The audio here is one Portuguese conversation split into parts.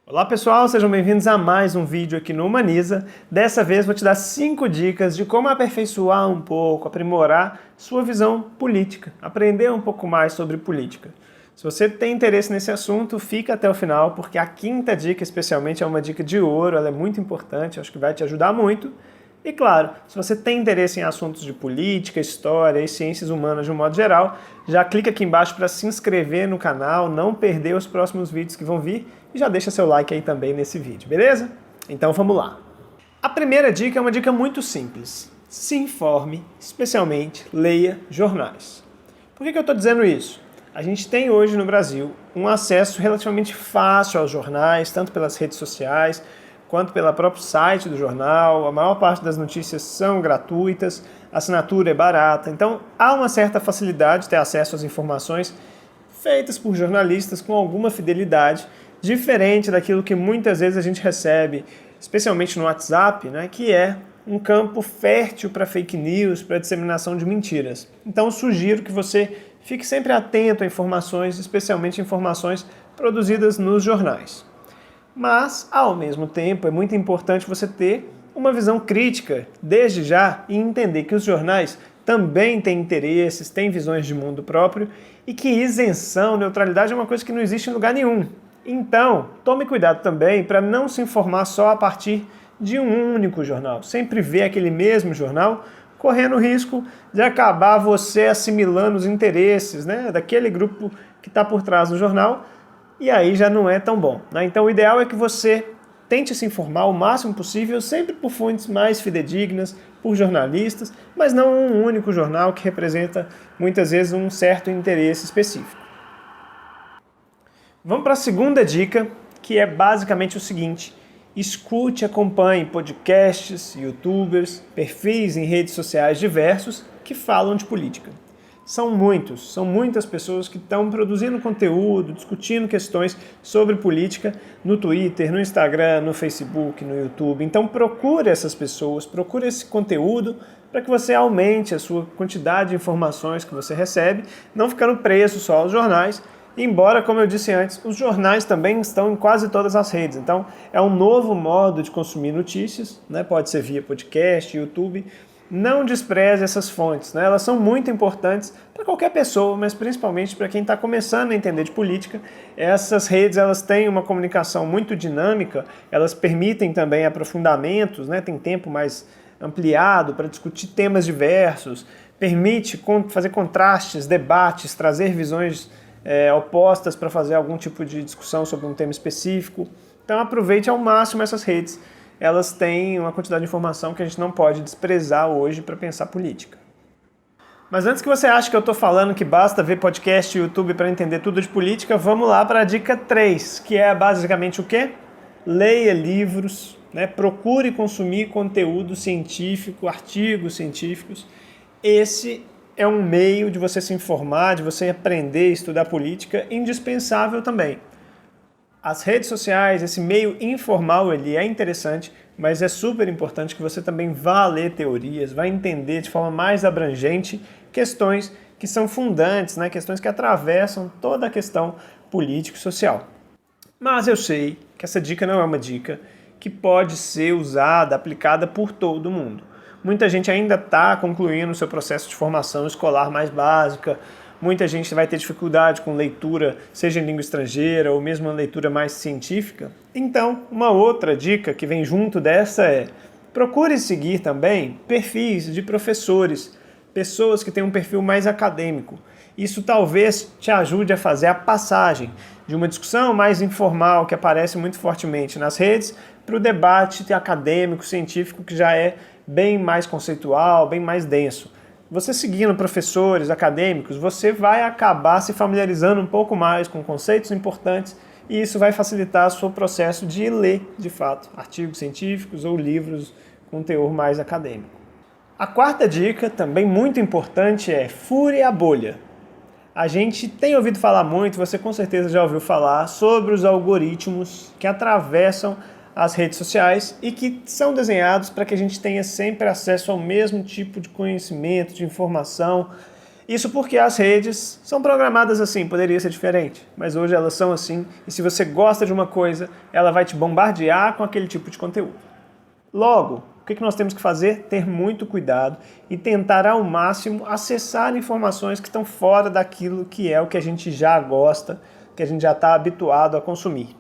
Olá pessoal, sejam bem-vindos a mais um vídeo aqui no Humaniza. Dessa vez vou te dar 5 dicas de como aperfeiçoar um pouco, aprimorar sua visão política, aprender um pouco mais sobre política. Se você tem interesse nesse assunto, fica até o final, porque a quinta dica especialmente é uma dica de ouro, ela é muito importante, acho que vai te ajudar muito. E claro, se você tem interesse em assuntos de política, história e ciências humanas de um modo geral, já clica aqui embaixo para se inscrever no canal, não perder os próximos vídeos que vão vir e já deixa seu like aí também nesse vídeo, beleza? Então vamos lá. A primeira dica é uma dica muito simples. Se informe, especialmente leia jornais. Por que eu estou dizendo isso? A gente tem hoje no Brasil um acesso relativamente fácil aos jornais, tanto pelas redes sociais, quanto pelo próprio site do jornal. A maior parte das notícias são gratuitas, a assinatura é barata, então há uma certa facilidade de ter acesso às informações feitas por jornalistas com alguma fidelidade, diferente daquilo que muitas vezes a gente recebe, especialmente no WhatsApp, né, que é um campo fértil para fake news, para disseminação de mentiras. Então sugiro que você fique sempre atento a informações, especialmente informações produzidas nos jornais. Mas, ao mesmo tempo, é muito importante você ter uma visão crítica, desde já, e entender que os jornais também têm interesses, têm visões de mundo próprio e que isenção, neutralidade é uma coisa que não existe em lugar nenhum. Então, tome cuidado também para não se informar só a partir de um único jornal. Sempre ver aquele mesmo jornal, correndo o risco de acabar você assimilando os interesses, né, daquele grupo que está por trás do jornal, e aí já não é tão bom, né? Então o ideal é que você tente se informar o máximo possível, sempre por fontes mais fidedignas, por jornalistas, mas não um único jornal que representa muitas vezes um certo interesse específico. Vamos para a segunda dica, que é basicamente o seguinte: escute e acompanhe podcasts, youtubers, perfis em redes sociais diversos que falam de política. São muitas pessoas que estão produzindo conteúdo, discutindo questões sobre política no Twitter, no Instagram, no Facebook, no YouTube. Então procure essas pessoas, procure esse conteúdo para que você aumente a sua quantidade de informações que você recebe, não ficando preso só aos jornais. Embora, como eu disse antes, os jornais também estão em quase todas as redes. Então é um novo modo de consumir notícias, né? Pode ser via podcast, YouTube. Não despreze essas fontes, né? Elas são muito importantes para qualquer pessoa, mas principalmente para quem está começando a entender de política. Essas redes elas têm uma comunicação muito dinâmica, elas permitem também aprofundamentos, né? Tem tempo mais ampliado para discutir temas diversos, permite fazer contrastes, debates, trazer visões opostas para fazer algum tipo de discussão sobre um tema específico. Então aproveite ao máximo essas redes. Elas têm uma quantidade de informação que a gente não pode desprezar hoje para pensar política. Mas antes que você ache que eu estou falando que basta ver podcast e YouTube para entender tudo de política, vamos lá para a dica 3, que é basicamente o quê? Leia livros, né? Procure consumir conteúdo científico, artigos científicos. Esse é um meio de você se informar, de você aprender, estudar política, indispensável também. As redes sociais, esse meio informal, ele é interessante, mas é super importante que você também vá ler teorias, vá entender de forma mais abrangente questões que são fundantes, né? Questões que atravessam toda a questão político-social. Mas eu sei que essa dica não é uma dica que pode ser usada, aplicada por todo mundo. Muita gente ainda está concluindo o seu processo de formação escolar mais básica. Muita gente vai ter dificuldade com leitura, seja em língua estrangeira ou mesmo uma leitura mais científica. Então, uma outra dica que vem junto dessa é: procure seguir também perfis de professores, pessoas que têm um perfil mais acadêmico. Isso talvez te ajude a fazer a passagem de uma discussão mais informal, que aparece muito fortemente nas redes, para o debate acadêmico, científico, que já é bem mais conceitual, bem mais denso. Você seguindo professores, acadêmicos, você vai acabar se familiarizando um pouco mais com conceitos importantes e isso vai facilitar o seu processo de ler, de fato, artigos científicos ou livros com teor mais acadêmico. A quarta dica, também muito importante, é fure a bolha. A gente tem ouvido falar muito, você com certeza já ouviu falar, sobre os algoritmos que atravessam as redes sociais e que são desenhados para que a gente tenha sempre acesso ao mesmo tipo de conhecimento, de informação. Isso porque as redes são programadas assim, poderia ser diferente, mas hoje elas são assim, e se você gosta de uma coisa, ela vai te bombardear com aquele tipo de conteúdo. Logo, o que nós temos que fazer? Ter muito cuidado e tentar ao máximo acessar informações que estão fora daquilo que é o que a gente já gosta, que a gente já está habituado a consumir.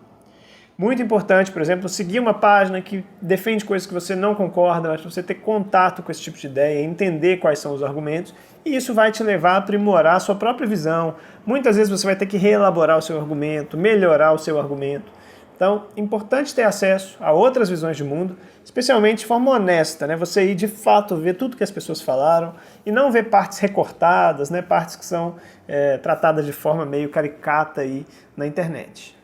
Muito importante, por exemplo, seguir uma página que defende coisas que você não concorda, mas você ter contato com esse tipo de ideia, entender quais são os argumentos, e isso vai te levar a aprimorar a sua própria visão. Muitas vezes você vai ter que reelaborar o seu argumento, melhorar o seu argumento. Então, é importante ter acesso a outras visões de mundo, especialmente de forma honesta, né? Você ir de fato ver tudo que as pessoas falaram e não ver partes recortadas, né? Partes que são tratadas de forma meio caricata aí na internet.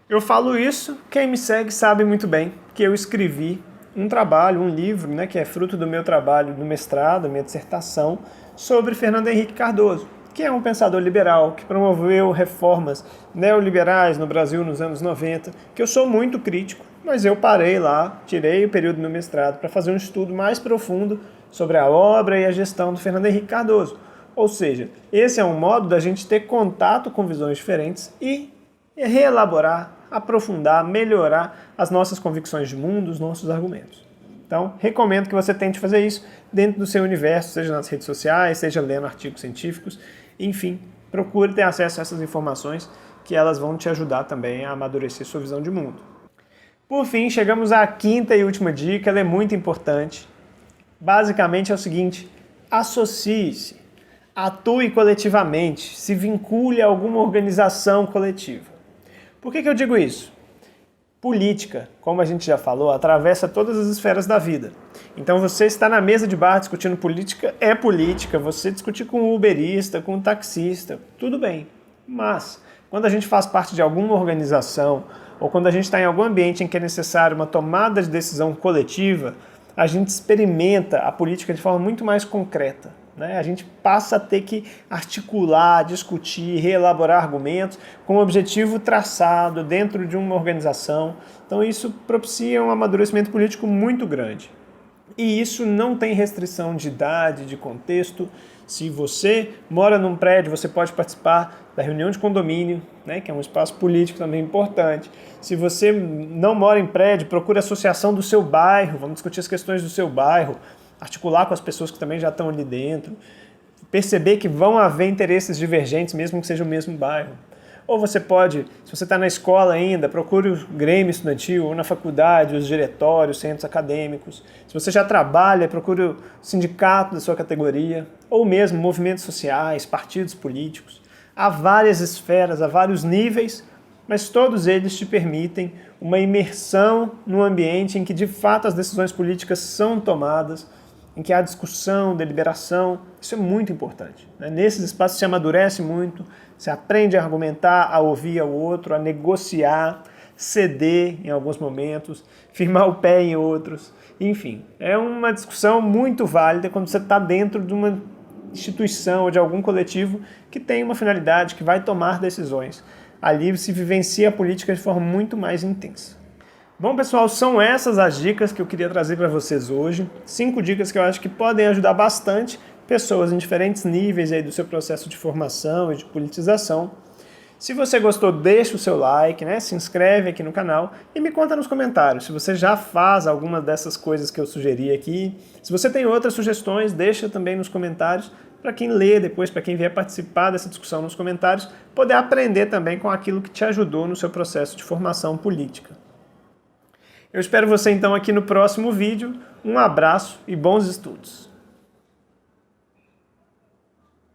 Eu falo isso, quem me segue sabe muito bem que eu escrevi um trabalho, um livro, né, que é fruto do meu trabalho do mestrado, minha dissertação, sobre Fernando Henrique Cardoso, que é um pensador liberal, que promoveu reformas neoliberais no Brasil nos anos 90, que eu sou muito crítico, mas eu parei lá, tirei o período do meu mestrado para fazer um estudo mais profundo sobre a obra e a gestão do Fernando Henrique Cardoso. Ou seja, esse é um modo da gente ter contato com visões diferentes e reelaborar, aprofundar, melhorar as nossas convicções de mundo, os nossos argumentos. Então, recomendo que você tente fazer isso dentro do seu universo, seja nas redes sociais, seja lendo artigos científicos, enfim, procure ter acesso a essas informações que elas vão te ajudar também a amadurecer sua visão de mundo. Por fim, chegamos à quinta e última dica, ela é muito importante. Basicamente é o seguinte: associe-se, atue coletivamente, se vincule a alguma organização coletiva. Por que eu digo isso? Política, como a gente já falou, atravessa todas as esferas da vida. Então você está na mesa de bar discutindo política, é política. Você discutir com o uberista, com o taxista, tudo bem. Mas, quando a gente faz parte de alguma organização, ou quando a gente está em algum ambiente em que é necessário uma tomada de decisão coletiva, a gente experimenta a política de forma muito mais concreta. A gente passa a ter que articular, discutir, reelaborar argumentos com um objetivo traçado dentro de uma organização. Então isso propicia um amadurecimento político muito grande. E isso não tem restrição de idade, de contexto. Se você mora num prédio, você pode participar da reunião de condomínio, que é um espaço político também importante. Se você não mora em prédio, procure a associação do seu bairro, vamos discutir as questões do seu bairro, articular com as pessoas que também já estão ali dentro, perceber que vão haver interesses divergentes, mesmo que seja o mesmo bairro. Ou você pode, se você está na escola ainda, procure o grêmio estudantil, ou na faculdade, os diretórios, centros acadêmicos. Se você já trabalha, procure o sindicato da sua categoria, ou mesmo movimentos sociais, partidos políticos. Há várias esferas, há vários níveis, mas todos eles te permitem uma imersão no ambiente em que de fato as decisões políticas são tomadas, em que há discussão, deliberação. Isso é muito importante. Nesses espaços se amadurece muito, se aprende a argumentar, a ouvir ao outro, a negociar, ceder em alguns momentos, firmar o pé em outros. Enfim, é uma discussão muito válida quando você está dentro de uma instituição ou de algum coletivo que tem uma finalidade, que vai tomar decisões. Ali se vivencia a política de forma muito mais intensa. Bom, pessoal, são essas as dicas que eu queria trazer para vocês hoje. 5 dicas que eu acho que podem ajudar bastante pessoas em diferentes níveis aí do seu processo de formação e de politização. Se você gostou, deixa o seu like, se inscreve aqui no canal e me conta nos comentários se você já faz alguma dessas coisas que eu sugeri aqui. Se você tem outras sugestões, deixa também nos comentários para quem lê depois, para quem vier participar dessa discussão nos comentários, poder aprender também com aquilo que te ajudou no seu processo de formação política. Eu espero você então aqui no próximo vídeo. Um abraço e bons estudos!